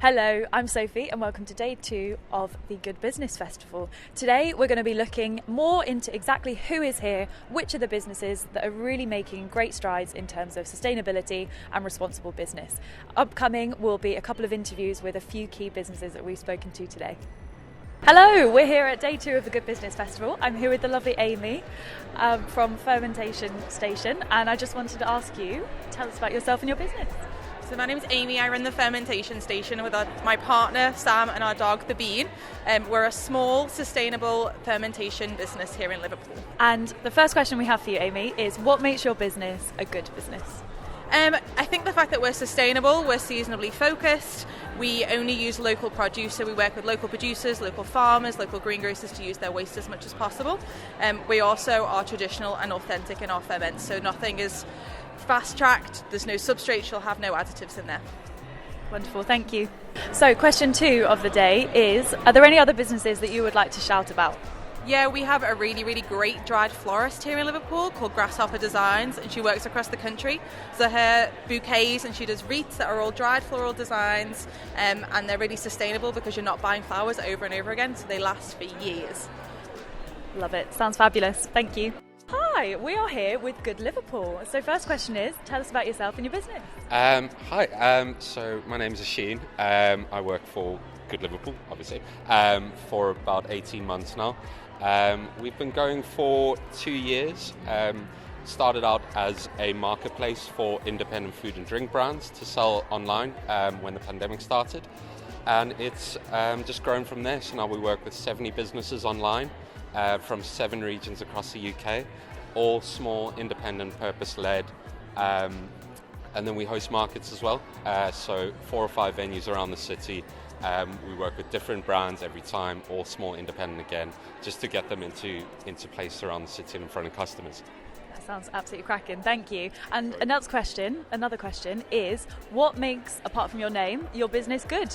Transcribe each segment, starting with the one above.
Hello, I'm Sophie and welcome to day 2 of the Good Business Festival. Today we're going to be looking more into exactly who is here, which are the businesses that are really making great strides in terms of sustainability and responsible business. Upcoming will be a couple of interviews with a few key businesses that we've spoken to today. Hello, we're here at day 2 of the Good Business Festival. I'm here with the lovely Amy from Fermentation Station, and I just wanted to ask you, tell us about yourself and your business. So my name is Amy. I run the Fermentation Station with my partner Sam and our dog The Bean. We're a small, sustainable fermentation business here in Liverpool. And the first question we have for you, Amy, is what makes your business a good business? I think the fact that we're sustainable, we're seasonably focused, we only use local produce, so we work with local producers, local farmers, local greengrocers to use their waste as much as possible. We also are traditional and authentic in our ferments, so nothing is fast-tracked, there's no substrate, you'll have no additives in there. Wonderful, thank you. So question 2 of the day is, are there any other businesses that you would like to shout about? Yeah, we have a really, really great dried florist here in Liverpool called Grasshopper Designs, and she works across the country. So her bouquets, and she does wreaths that are all dried floral designs, and they're really sustainable because you're not buying flowers over and over again, so they last for years. Love it, sounds fabulous, thank you. Hi, we are here with Good Liverpool. So first question is, tell us about yourself and your business. Hi, so my name is Asheen. I work for Good Liverpool, obviously, for about 18 months now. We've been going for 2 years. Started out as a marketplace for independent food and drink brands to sell online when the pandemic started. And it's just grown from there. So now we work with 70 businesses online from 7 regions across the UK, all small, independent, purpose-led. And then we host markets as well. So 4 or 5 venues around the city. We work with different brands every time, all small, independent again, just to get them into place around the city and in front of customers. That sounds absolutely cracking, thank you. And another question is, what makes, apart from your name, your business good?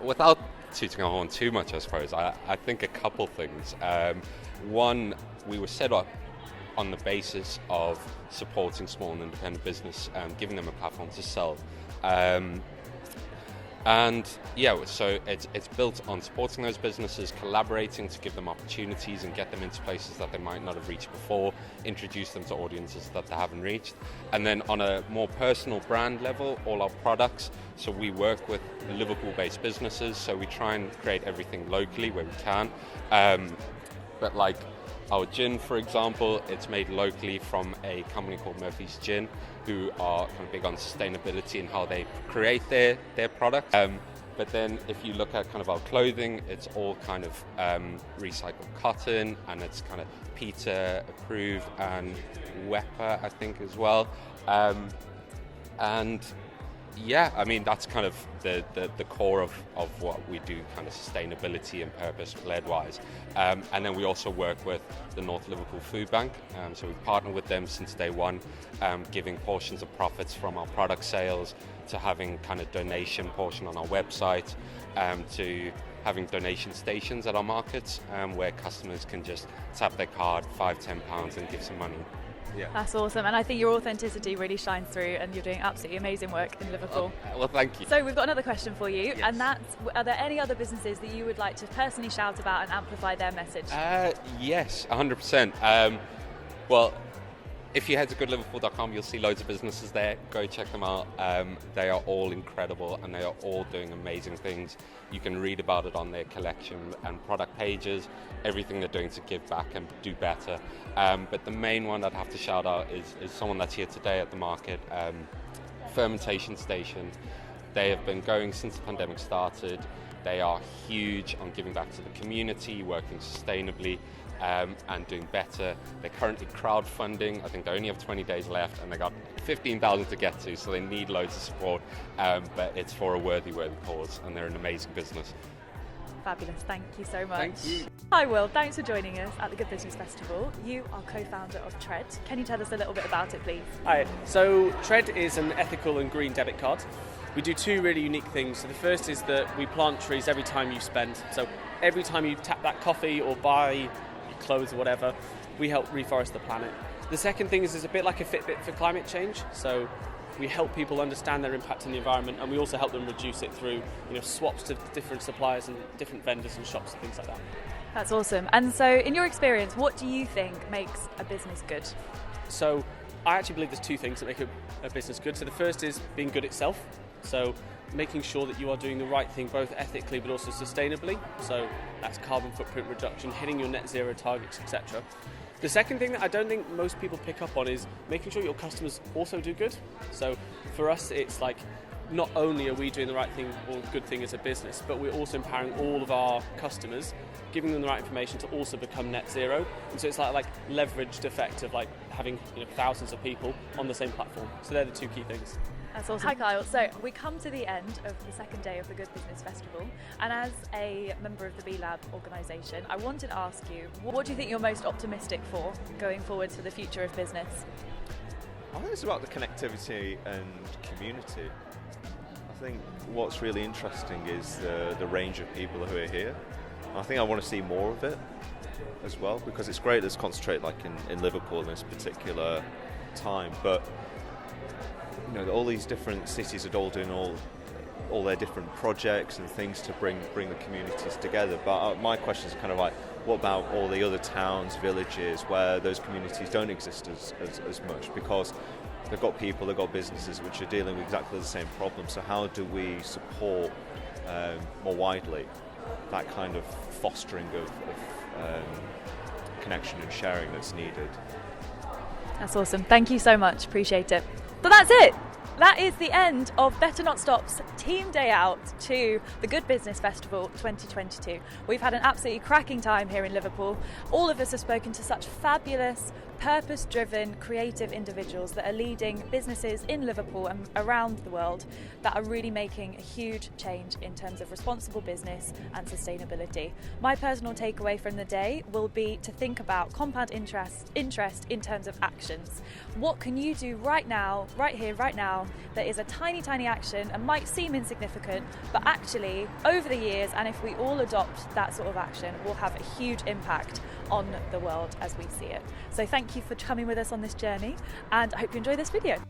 Without tooting our horn too much, I suppose, I think a couple things. One, we were set up on the basis of supporting small and independent business and giving them a platform to sell. And yeah, so it's built on supporting those businesses, collaborating to give them opportunities and get them into places that they might not have reached before, introduce them to audiences that they haven't reached. And then on a more personal brand level, all our products, so we work with Liverpool-based businesses, so we try and create everything locally where we can. But like our gin, for example, it's made locally from a company called Murphy's Gin, who are kind of big on sustainability and how they create their products. But then if you look at kind of our clothing, it's all kind of recycled cotton, and it's kind of PETA approved and WEPA, I think, as well. And yeah, I mean, that's kind of the core of what we do, kind of sustainability and purpose-led wise. And then we also work with the North Liverpool Food Bank. So we've partnered with them since day one, giving portions of profits from our product sales to having kind of donation portion on our website, to having donation stations at our markets, where customers can just tap their card, £5-10, and give some money. Yeah. That's awesome, and I think your authenticity really shines through, and you're doing absolutely amazing work in Liverpool. Well, thank you. So we've got another question for you, yes. And that's, are there any other businesses that you would like to personally shout about and amplify their message? Yes, 100%. Well, if you head to goodliverpool.com, you'll see loads of businesses there. Go check them out. They are all incredible, and they are all doing amazing things. You can read about it on their collection and product pages, everything they're doing to give back and do better. But the main one I'd have to shout out is someone that's here today at the market, Fermentation Station. They have been going since the pandemic started. They are huge on giving back to the community, working sustainably, and doing better. They're currently crowdfunding. I think they only have 20 days left, and they got 15,000 to get to, so they need loads of support. But it's for a worthy cause, and they're an amazing business. Fabulous, thank you so much. Thank you. Hi Will, thanks for joining us at the Good Business Festival. You are co-founder of Tread. Can you tell us a little bit about it, please? Hi, so Tread is an ethical and green debit card. We do 2 really unique things. So the first is that we plant trees every time you spend. So every time you tap that coffee or buy your clothes or whatever, we help reforest the planet. The second thing is a bit like a Fitbit for climate change. So we help people understand their impact on the environment, and we also help them reduce it through swaps to different suppliers and different vendors and shops and things like that. That's awesome. And so in your experience, what do you think makes a business good? So I actually believe there's two things that make a business good. So the first is being good itself. So making sure that you are doing the right thing both ethically but also sustainably. So that's carbon footprint reduction, hitting your net zero targets, etc. The second thing that I don't think most people pick up on is making sure your customers also do good. So for us, it's like not only are we doing the right thing or good thing as a business, but we're also empowering all of our customers, giving them the right information to also become net zero. And so it's like leveraged effect of like having thousands of people on the same platform. So they're the two key things. That's awesome. Hi Kyle, so we come to the end of the second day of the Good Business Festival, and as a member of the B Lab organisation, I wanted to ask you, what do you think you're most optimistic for going forward to the future of business? I think it's about the connectivity and community. I think what's really interesting is the range of people who are here. I think I want to see more of it as well, because it's great that's concentrated like in Liverpool in this particular time, but all these different cities are all doing all their different projects and things to bring the communities together. But my question is kind of like, what about all the other towns, villages where those communities don't exist as much, because they've got people, they've got businesses which are dealing with exactly the same problem. So how do we support more widely that kind of fostering of connection and sharing that's needed? That's awesome. Thank you so much. Appreciate it. But that's it. That is the end of Better Not Stop's team day out to the Good Business Festival 2022. We've had an absolutely cracking time here in Liverpool. All of us have spoken to such fabulous, purpose-driven, creative individuals that are leading businesses in Liverpool and around the world that are really making a huge change in terms of responsible business and sustainability. My personal takeaway from the day will be to think about compound interest in terms of actions. What can you do right now, right here, right now, that is a tiny, tiny action and might seem insignificant, but actually over the years, and if we all adopt that sort of action, will have a huge impact on the world as we see it. So thank you for coming with us on this journey, and I hope you enjoy this video.